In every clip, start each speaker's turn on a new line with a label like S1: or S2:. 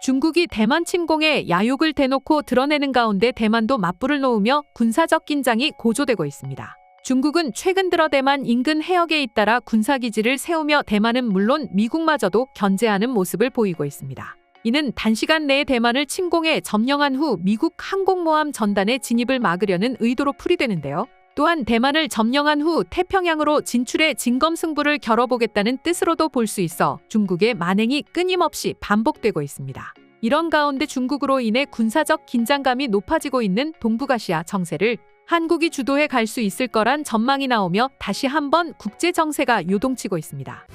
S1: 중국이 대만 침공에 야욕을 대놓고 드러내는 가운데 대만도 맞불을 놓으며 군사적 긴장이 고조되고 있습니다. 중국은 최근 들어 대만 인근 해역에 잇따라 군사기지를 세우며 대만은 물론 미국마저도 견제하는 모습을 보이고 있습니다. 이는 단시간 내에 대만을 침공해 점령한 후 미국 항공모함 전단의 진입을 막으려는 의도로 풀이되는데요. 또한 대만을 점령한 후 태평양으로 진출해 진검승부를 겨뤄보겠다는 뜻으로도 볼 수 있어 중국의 만행이 끊임없이 반복되고 있습니다. 이런 가운데 중국으로 인해 군사적 긴장감이 높아지고 있는 동북아시아 정세를 한국이 주도해 갈 수 있을 거란 전망이 나오며 다시 한번 국제 정세가 요동치고 있습니다.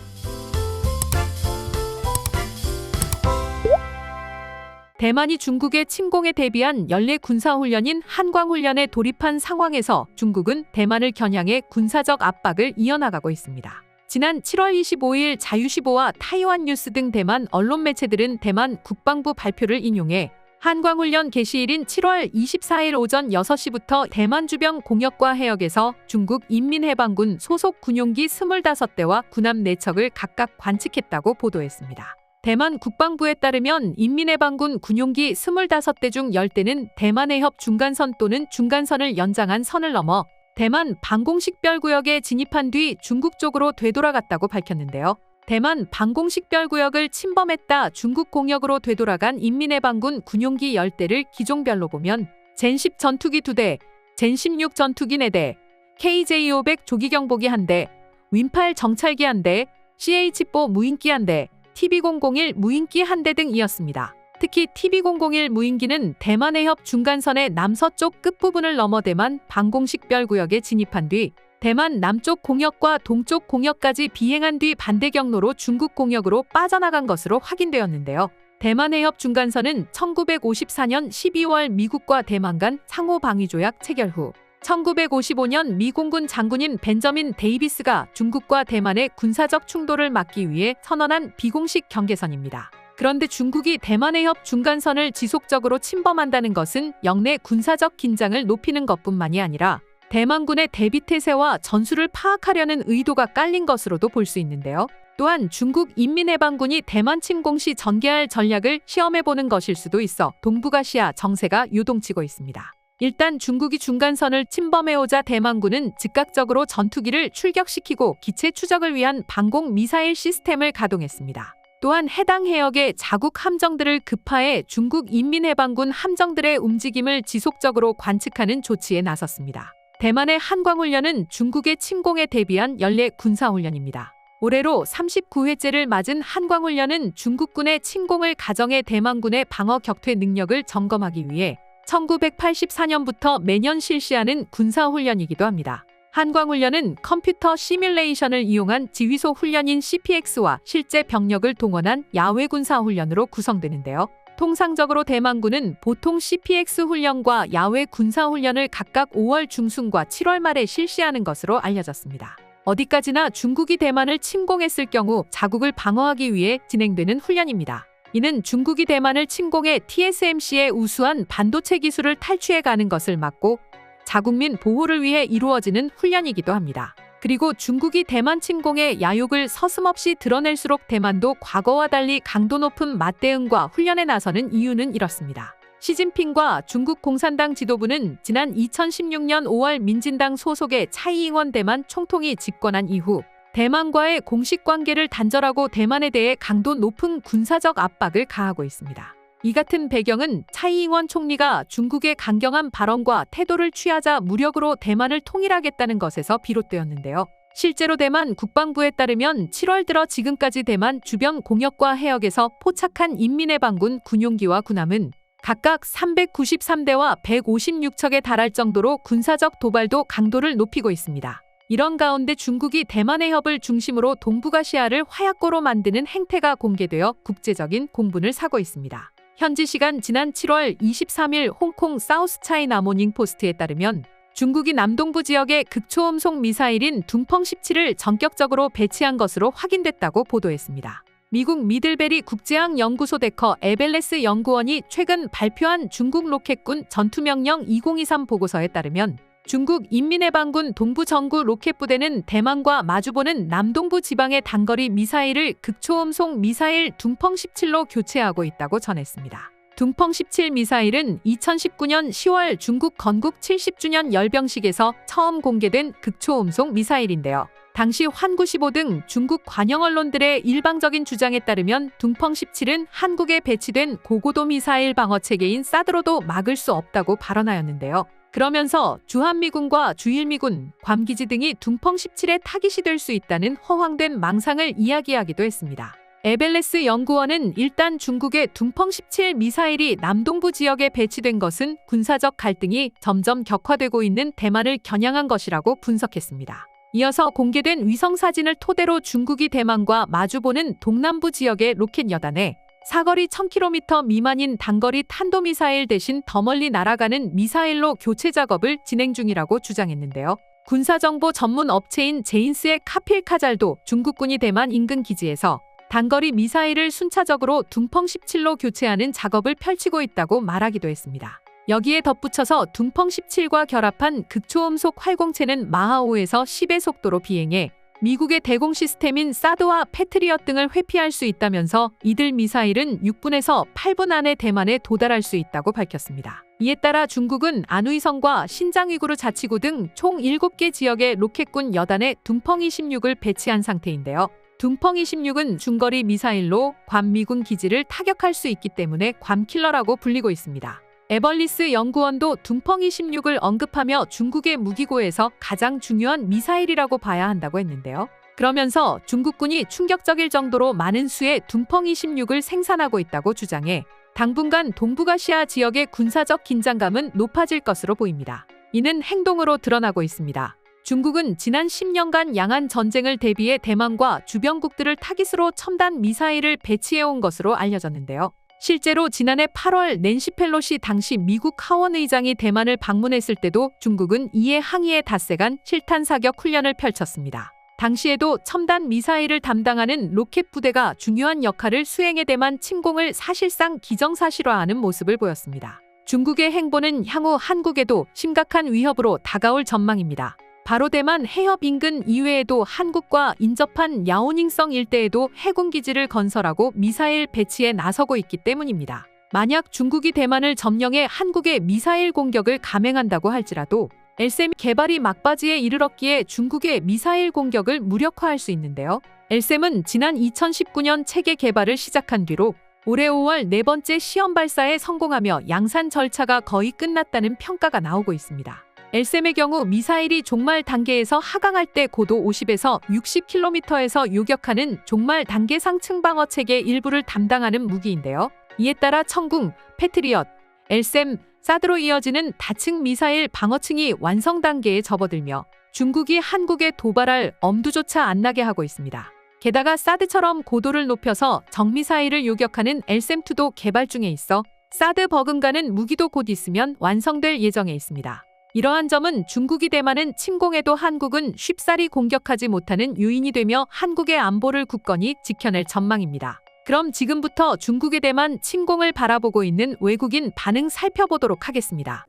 S1: 대만이 중국의 침공에 대비한 연례 군사훈련인 한광훈련에 돌입한 상황에서 중국은 대만을 겨냥해 군사적 압박을 이어나가고 있습니다. 지난 7월 25일 자유시보와 타이완 뉴스 등 대만 언론 매체들은 대만 국방부 발표를 인용해 한광훈련 개시일인 7월 24일 오전 6시부터 대만 주변 공역과 해역에서 중국 인민해방군 소속 군용기 25대와 군함 4척을 각각 관측했다고 보도했습니다. 대만 국방부에 따르면 인민해방군 군용기 25대 중 10대는 대만 해협 중간선 또는 중간선을 연장한 선을 넘어 대만 방공식별구역에 진입한 뒤 중국 쪽으로 되돌아갔다고 밝혔는데요. 대만 방공식별구역을 침범했다 중국 공역으로 되돌아간 인민해방군 군용기 10대를 기종별로 보면 젠10 전투기 2대, 젠16 전투기 4대, KJ-500 조기경보기 1대, 윈8 정찰기 1대, CH-4 무인기 1대, TB001 무인기 1대 등이었습니다. 특히 TB001 무인기는 대만 해협 중간선의 남서쪽 끝부분을 넘어 대만 방공식별구역에 진입한 뒤 대만 남쪽 공역과 동쪽 공역까지 비행한 뒤 반대 경로로 중국 공역으로 빠져나간 것으로 확인되었는데요. 대만 해협 중간선은 1954년 12월 미국과 대만 간 상호 방위 조약 체결 후 1955년 미 공군 장군인 벤저민 데이비스가 중국과 대만의 군사적 충돌을 막기 위해 선언한 비공식 경계선입니다. 그런데 중국이 대만 해협 중간선을 지속적으로 침범한다는 것은 영내 군사적 긴장을 높이는 것뿐만이 아니라 대만군의 대비태세와 전술을 파악하려는 의도가 깔린 것으로도 볼 수 있는데요. 또한 중국 인민해방군이 대만 침공 시 전개할 전략을 시험해보는 것일 수도 있어 동북아시아 정세가 요동치고 있습니다. 일단 중국이 중간선을 침범해오자 대만군은 즉각적으로 전투기를 출격시키고 기체 추적을 위한 방공 미사일 시스템을 가동했습니다. 또한 해당 해역의 자국 함정들을 급파해 중국 인민해방군 함정들의 움직임을 지속적으로 관측하는 조치에 나섰습니다. 대만의 한광훈련은 중국의 침공에 대비한 연례 군사훈련입니다. 올해로 39회째를 맞은 한광훈련은 중국군의 침공을 가정해 대만군의 방어 격퇴 능력을 점검하기 위해 1984년부터 매년 실시하는 군사훈련이기도 합니다. 한광훈련은 컴퓨터 시뮬레이션을 이용한 지휘소 훈련인 CPX와 실제 병력을 동원한 야외 군사훈련으로 구성되는데요. 통상적으로 대만군은 보통 CPX 훈련과 야외 군사훈련을 각각 5월 중순과 7월 말에 실시하는 것으로 알려졌습니다. 어디까지나 중국이 대만을 침공했을 경우 자국을 방어하기 위해 진행되는 훈련입니다. 이는 중국이 대만을 침공해 TSMC의 우수한 반도체 기술을 탈취해가는 것을 막고 자국민 보호를 위해 이루어지는 훈련이기도 합니다. 그리고 중국이 대만 침공의 야욕을 서슴없이 드러낼수록 대만도 과거와 달리 강도 높은 맞대응과 훈련에 나서는 이유는 이렇습니다. 시진핑과 중국 공산당 지도부는 지난 2016년 5월 민진당 소속의 차이잉원 대만 총통이 집권한 이후 대만과의 공식 관계를 단절하고 대만에 대해 강도 높은 군사적 압박을 가하고 있습니다. 이 같은 배경은 차이잉원 총리가 중국의 강경한 발언과 태도를 취하자 무력으로 대만을 통일하겠다는 것에서 비롯되었는데요. 실제로 대만 국방부에 따르면 7월 들어 지금까지 대만 주변 공역과 해역에서 포착한 인민해방군 군용기와 군함은 각각 393대와 156척에 달할 정도로 군사적 도발도 강도를 높이고 있습니다. 이런 가운데 중국이 대만 해협을 중심으로 동북아시아를 화약고로 만드는 행태가 공개되어 국제적인 공분을 사고 있습니다. 현지 시간 지난 7월 23일 홍콩 사우스차이나 모닝포스트에 따르면 중국이 남동부 지역에 극초음속 미사일인 둥펑 17을 전격적으로 배치한 것으로 확인됐다고 보도했습니다. 미국 미들베리 국제항연구소 데커 에벨레스 연구원이 최근 발표한 중국 로켓군 전투명령 2023 보고서에 따르면 중국 인민해방군 동부정구 로켓부대는 대만과 마주보는 남동부 지방의 단거리 미사일을 극초음속 미사일 둥펑17로 교체하고 있다고 전했습니다. 둥펑17 미사일은 2019년 10월 중국 건국 70주년 열병식에서 처음 공개된 극초음속 미사일인데요. 당시 환구15 등 중국 관영 언론들의 일방적인 주장에 따르면 둥펑17은 한국에 배치된 고고도 미사일 방어 체계인 사드로도 막을 수 없다고 발언하였는데요. 그러면서 주한미군과 주일미군, 괌기지 등이 둥펑17의 타깃이 될 수 있다는 허황된 망상을 이야기하기도 했습니다. 에벨레스 연구원은 일단 중국의 둥펑17 미사일이 남동부 지역에 배치된 것은 군사적 갈등이 점점 격화되고 있는 대만을 겨냥한 것이라고 분석했습니다. 이어서 공개된 위성사진을 토대로 중국이 대만과 마주보는 동남부 지역의 로켓 여단에 사거리 1000km 미만인 단거리 탄도미사일 대신 더 멀리 날아가는 미사일로 교체 작업을 진행 중이라고 주장했는데요. 군사정보 전문 업체인 제인스의 카필 카잘도 중국군이 대만 인근 기지에서 단거리 미사일을 순차적으로 둥펑17로 교체하는 작업을 펼치고 있다고 말하기도 했습니다. 여기에 덧붙여서 둥펑17과 결합한 극초음속 활공체는 마하5에서 10의 속도로 비행해 미국의 대공 시스템인 사드와 패트리엇 등을 회피할 수 있다면서 이들 미사일은 6분에서 8분 안에 대만에 도달할 수 있다고 밝혔습니다. 이에 따라 중국은 안후이성과 신장위구르 자치구 등 총 7개 지역의 로켓군 여단에 둥펑26을 배치한 상태인데요. 둥펑26은 중거리 미사일로 괌 미군 기지를 타격할 수 있기 때문에 괌킬러라고 불리고 있습니다. 에벌리스 연구원도 둥펑26을 언급하며 중국의 무기고에서 가장 중요한 미사일이라고 봐야 한다고 했는데요. 그러면서 중국군이 충격적일 정도로 많은 수의 둥펑26을 생산하고 있다고 주장해 당분간 동북아시아 지역의 군사적 긴장감은 높아질 것으로 보입니다. 이는 행동으로 드러나고 있습니다. 중국은 지난 10년간 양안 전쟁을 대비해 대만과 주변국들을 타깃으로 첨단 미사일을 배치해온 것으로 알려졌는데요. 실제로 지난해 8월 낸시 펠로시 당시 미국 하원 의장이 대만을 방문했을 때도 중국은 이에 항의해 닷새간 실탄 사격 훈련을 펼쳤습니다. 당시에도 첨단 미사일을 담당하는 로켓 부대가 중요한 역할을 수행해 대만 침공을 사실상 기정사실화하는 모습을 보였습니다. 중국의 행보는 향후 한국에도 심각한 위협으로 다가올 전망입니다. 바로 대만 해협 인근 이외에도 한국과 인접한 야오닝성 일대에도 해군 기지를 건설하고 미사일 배치에 나서고 있기 때문입니다. 만약 중국이 대만을 점령해 한국의 미사일 공격을 감행한다고 할지라도 LSM 개발이 막바지에 이르렀기에 중국의 미사일 공격을 무력화할 수 있는데요. LSM은 지난 2019년 체계 개발을 시작한 뒤로 올해 5월 네 번째 시험 발사에 성공하며 양산 절차가 거의 끝났다는 평가가 나오고 있습니다. LSM의 경우 미사일이 종말 단계에서 하강할 때 고도 50에서 60km에서 요격하는 종말 단계 상층 방어 체계 일부를 담당하는 무기인데요. 이에 따라 천궁, 패트리엇, LSM, 사드로 이어지는 다층 미사일 방어층이 완성 단계에 접어들며 중국이 한국에 도발할 엄두조차 안 나게 하고 있습니다. 게다가 사드처럼 고도를 높여서 정미사일을 요격하는 LSM-2도 개발 중에 있어 사드 버금가는 무기도 곧 있으면 완성될 예정에 있습니다. 이러한 점은 중국이 대만은 침공해도 한국은 쉽사리 공격하지 못하는 요인이 되며 한국의 안보를 굳건히 지켜낼 전망입니다. 그럼 지금부터 중국의 대만 침공을 바라보고 있는 외국인 반응 살펴보도록 하겠습니다.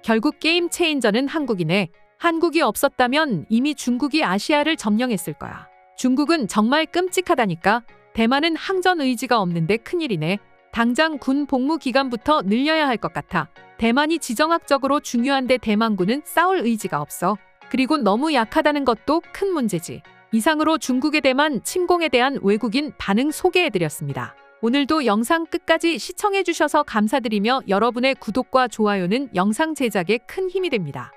S1: 결국 게임 체인저는 한국이네. 한국이 없었다면 이미 중국이 아시아를 점령했을 거야. 중국은 정말 끔찍하다니까. 대만은 항전 의지가 없는데 큰일이네. 당장 군 복무 기간부터 늘려야 할 것 같아. 대만이 지정학적으로 중요한데 대만군은 싸울 의지가 없어. 그리고 너무 약하다는 것도 큰 문제지. 이상으로 중국의 대만 침공에 대한 외국인 반응 소개해드렸습니다. 오늘도 영상 끝까지 시청해주셔서 감사드리며 여러분의 구독과 좋아요는 영상 제작에 큰 힘이 됩니다.